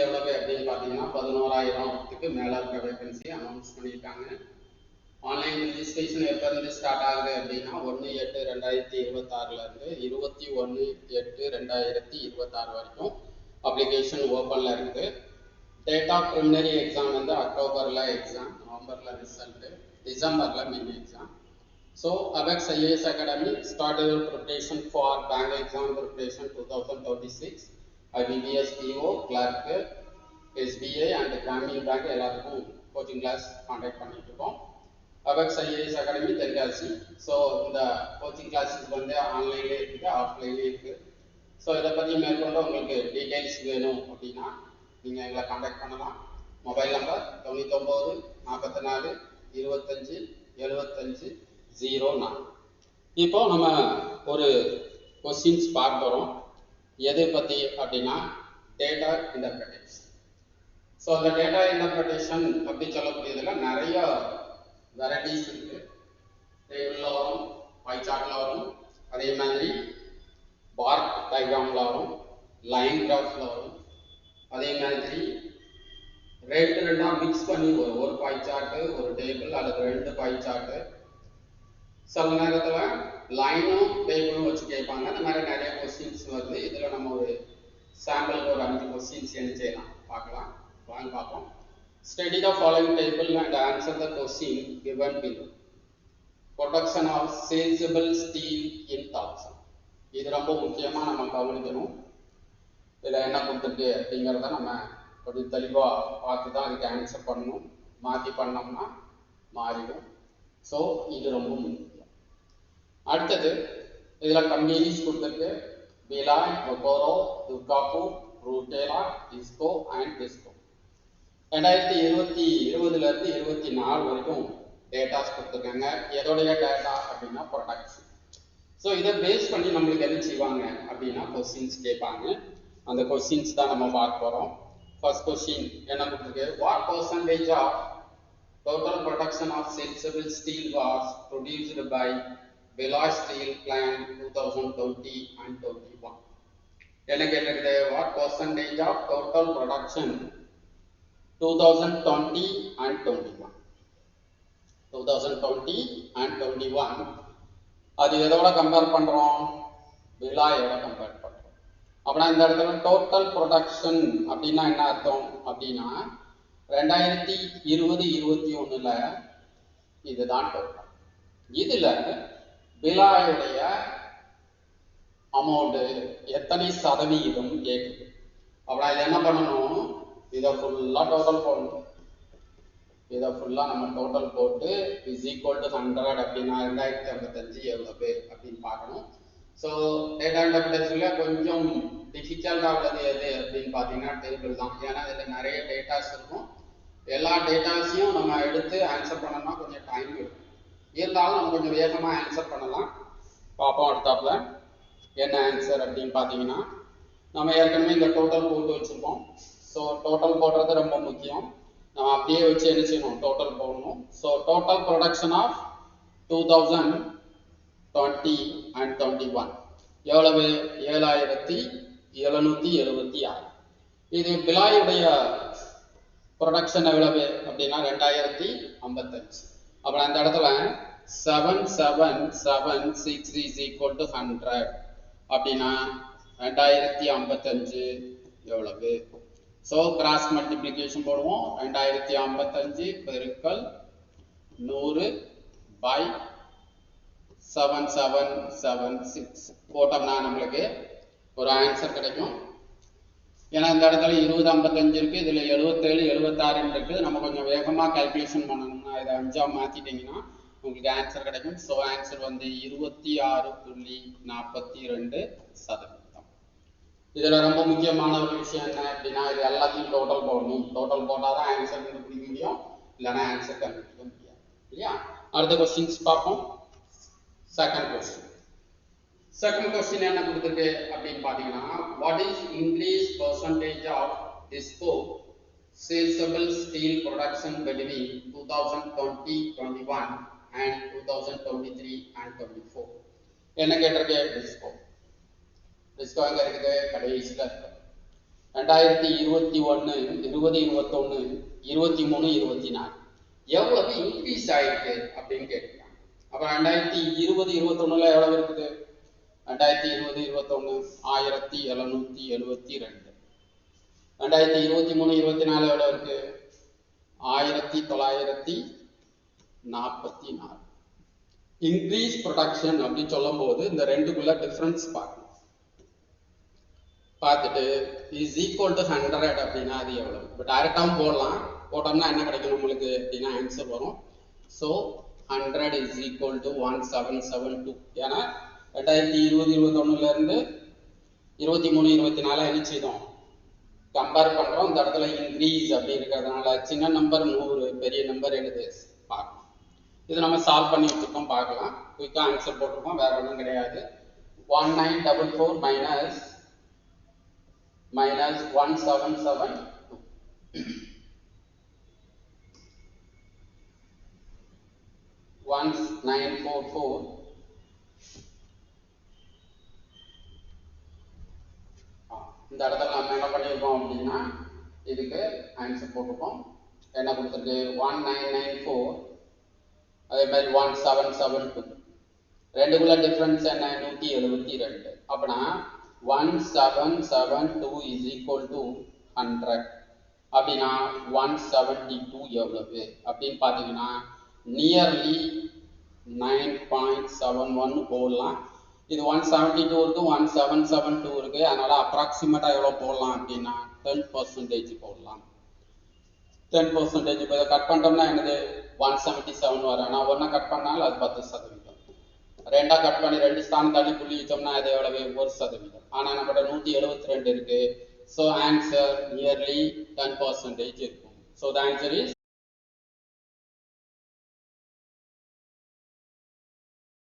எவ்வளவு அப்படின்னு பார்த்தீங்கன்னா 11,000க்கு மேலே இருக்க வேகன்சி அனௌன்ஸ் பண்ணியிருக்காங்க. ஆன்லைன் ரிஜிஸ்ட்ரேஷன் எப்போ இருந்து ஸ்டார்ட் ஆகுது அப்படின்னா 1/8/2026 21/8/2026 வரைக்கும் அப்ளிகேஷன் ஓப்பனில் இருக்குது. டேட் ஆஃப் ப்ரிலிமினரி எக்ஸாம் வந்து அக்டோபரில் எக்ஸாம், நவம்பரில் ரிசல்ட்டு, டிசம்பரில் main exam. So, ABEX IAS Academy started preparation for bank exam preparation 2026. IBPS PO, Clerk, SBA and Grameen Bank எல்லாத்துக்கும் கோச்சிங் கிளாஸ் கான்டாக்ட் பண்ணிட்டு இருக்கோம். ABEX IAS Academy Tenkasi. So இந்த coaching classes வந்து ஆன்லைன்லேயே இருக்குது, ஆஃப்லைன்லேயே இருக்குது. ஸோ இதை பற்றி மேற்கொண்டு உங்களுக்கு டீட்டெயில்ஸ் வேணும் அப்படின்னா நீங்கள் எங்களை கான்டாக்ட் பண்ணலாம். Mobile number 99 44 25 75 09. இப்போ நம்ம ஒரு கொஸ்டின்ஸ் பார்க்க போகிறோம். எதை பற்றி அப்படின்னா டேட்டா இன்டர்பிரேஷன். ஸோ அந்த டேட்டா இன்டர்பிரேஷன் அப்படி சொல்லக்கூடியதில் நிறைய வெரைட்டிஸ் இருக்கு. டேபிளில் வரும், பை சார்ட்டில் வரும், அதே மாதிரி பார் டயக்ராமில் வரும், லைன் கிராஃபில் வரும், அதே மாதிரி ரெண்டாக மிக்ஸ் பண்ணி வரும். ஒரு பை சார்ட்டு, ஒரு டேபிள் அல்லது 2 பை சார்ட்டு. சில நேரத்தில் லைனும் டேபிளும் வச்சு கேட்பாங்க. அந்த மாதிரி நிறைய கொஸ்டின்ஸ் வருது. இதில் நம்ம ஒரு சாம்பிளுக்கு ஒரு 5 கொஸ்டின்ஸ் என்ன செய்யலாம் பார்க்கலாம். வாங்க பார்ப்போம். Study the following table and answer the question given below. Production of saleable steel in thousand. இது ரொம்ப முக்கியமாக நம்ம கவனிக்கணும். இதில் என்ன கொடுத்துருக்கு அப்படிங்கிறத நம்ம கொஞ்சம் தெளிவாக பார்த்து தான் அதுக்கு ஆன்சர் பண்ணணும். மாற்றி பண்ணோம்னா மாறிடும். ஸோ இது ரொம்ப முக்கியம். அடுத்தது இதில் கம்பெனிஸ் கொடுத்துருக்கு. Bhilai, ஒகோரோ, Durgapur, ரூட்டேலா, இஸ்கோ and disco. 2020 இருந்து 24 வரைக்கும் டேட்டாஸ் கொடுத்துருக்காங்க. எதோடைய டேட்டா அப்படின்னா ப்ரொடக்ஷன். ஸோ இதை பேஸ் பண்ணி நம்மளுக்கு என்ன செய்வாங்க அப்படின்னா கொஸ்டின்ஸ் கேட்பாங்க. அந்த கொஸ்டின்ஸ் தான் நம்ம பார்க்க போகிறோம். ஃபர்ஸ்ட் கொஸ்டின் என்ன கொடுத்துருக்கு? What percentage of total production of salable steel was produced by Beloy Steel Plant 2020 and 21. என்ன கேட்டிருக்குது? What percentage of total production 2020 and 21? 2020 and 21 அது எதோட கம்பேர் பண்றோம்? Beloy-ஓட கம்பேர் பண்றோம். அப்படின்னா இந்த இடத்துல டோட்டல் ப்ரொடக்ஷன் அப்படின்னா என்ன அர்த்தம் அப்படின்னா 2020-21 இதுதான் டோட்டல். இதுல பிலாயுடைய அமௌண்ட் எத்தனை சதவீதம் கேட்குது. அப்படின்னா இது என்ன பண்ணணும்? இதை ஃபுல்லா டோட்டல் போடணும். இதை ஃபுல்லா நம்ம டோட்டல் போட்டு இஸ் ஈக்குவல் டு 100 அப்படின்னா 2055 எவ்வளவு அப்படின்னு பார்க்கணும். ஸோ டேட்டா இன்டர்பிரேஷன்ல கொஞ்சம் டிஃபிகல்ட்டாக உள்ளது எது அப்படின்னு பார்த்தீங்கன்னா டேபிள் தான். ஏன்னா இதில் நிறைய டேட்டாஸ் இருக்கும். எல்லா டேட்டாஸையும் நம்ம எடுத்து ஆன்சர் பண்ணோம்னா கொஞ்சம் டைம் எடுக்கும். இருந்தாலும் நம்ம கொஞ்சம் வேகமாக ஆன்சர் பண்ணலாம். பார்ப்போம் அடுத்தாப்புல என்ன ஆன்சர் அப்படின்னு பார்த்தீங்கன்னா நம்ம ஏற்கனவே இந்த டோட்டல் போட்டு வச்சுருக்கோம். ஸோ டோட்டல் போடுறது ரொம்ப முக்கியம். நம்ம அப்படியே வச்சு என்ன செய்யணும்? டோட்டல் போடணும். So total production of 2020 and 21 எவ்வளவு? 7,776. இது பிலாயுடைய ப்ரொடக்ஷன் எவ்வளவு அப்படின்னா 2055. அப்புறம் அந்த இடத்துல 7,776 is equal to 100 அப்படின்னா 2055 எவ்வளவு? ஸோ கிராஸ் மல்டிப்ளிகேஷன் போடுவோம். 2055 பெருக்கல் 100 by 7776 போட்டோம்னா நம்மளுக்கு ஒரு ஆன்சர் கிடைக்கும். ஏன்னா இந்த இடத்துல 2055 இருக்கு, இதுல 77 76 இருக்கு. நம்ம கொஞ்சம் வேகமா கால்குலேஷன் பண்ணணும்னா இதை 5ஆ மாத்திட்டீங்கன்னா உங்களுக்கு ஆன்சர் கிடைக்கும். ஸோ ஆன்சர் வந்து 26.42%. இதுல ரொம்ப முக்கியமான ஒரு விஷயம் என்ன அப்படின்னா இது எல்லாத்தையும் டோட்டல் போடணும். டோட்டல் போட்டாதான் ஆன்சர் கண்டுபிடிக்க முடியும், இல்லைன்னா ஆன்சர் கண்டுபிடிக்க முடியாது இல்லையா? அடுத்த கொஸ்டின்ஸ் பார்ப்போம். செகண்ட் கொஸ்டின் என்ன கொடுத்துருக்கு அப்படின்னு பாத்தீங்கன்னா what is increase percentage of TISCO saleable steel production between 2020-21 and 2023 and 24. என்ன கேட்டிருக்கு? டிஸ்கோ எங்க இருக்குது? கடைசியில் இருக்கு. 2021 20 21 23 24 எவ்வளவு இன்க்ரீஸ் ஆயிருக்கு அப்படின்னு கேட்கிறாங்க. அப்ப 2020 21ல எவ்வளவு இருக்குது? 2020 21 1772. 2023 24 எவ்வளவு இருக்கு? 1944. இன்க்ரீஸ் ப்ரொடக்ஷன் அப்படின்னு சொல்லும் போது இந்த ரெண்டுக்குள்ள டிஃபரன்ஸ் பார்க்கணும். பார்த்துட்டு இஸ் ஈக்குவல் டு 100 அப்படின்னா அது எவ்வளவு? இப்போ டைரக்டாகவும் போடலாம். போட்டோம்னா என்ன கிடைக்கும் நம்மளுக்கு அப்படின்னா ஆன்சர் வரும். So 100 is equal to 1772. ஏன்னா 2020 21 இருந்து 23 24 என்ன செய்தோம்? கம்பேர் பண்றோம். இந்த இடத்துல இன்க்ரீஸ் அப்படி இருக்கிறதுனால சின்ன நம்பர் 100, பெரிய நம்பர் எழுது பார்க்கணும். இது நம்ம சால்வ் பண்ணி வச்சிருக்கோம், பார்க்கலாம். குயிக்கா ஆன்சர் போட்டிருக்கோம், வேற ஒன்றும் கிடையாது. 1944 minus 1772. 1944 இந்த இடத்துல நம்ம என்ன பண்ணியிருக்கோம் அப்படின்னா இதுக்கு ஆன்சர் போட்டிருக்கோம். என்ன கொடுத்துருக்கு? 1994 அதே மாதிரி 1772. ரெண்டுக்குள்ள டிஃபரன்ஸ் என்ன? 172. அப்படின்னா 1772 is equal to 100. அப்படின்னா 172 எவ்வளவு அப்படின்னு பார்த்தீங்கன்னா நியர்லி 9.71 போடலாம். இது 172 இருக்கு, 1772 இருக்கு. அதனால அப்ராக்சிமேட்டா எவ்வளவு போடலாம் அப்படின்னா 10% போடலாம். 10% இப்போ கட் பண்ணிட்டோம்னா என்னது? 177 வரும். ஆனால் ஒன்னா கட் பண்ணாலும் அது 10%. ரெண்டா கட் பண்ணி 2 ஸ்தானம் தள்ளி புள்ளி வச்சோம்னா அது எவ்வளவு? 1%. ஆனா நம்மகிட்ட 172 இருக்கு. ஸோ ஆன்சர் நியர்லி 10% இருக்கும். So the answer is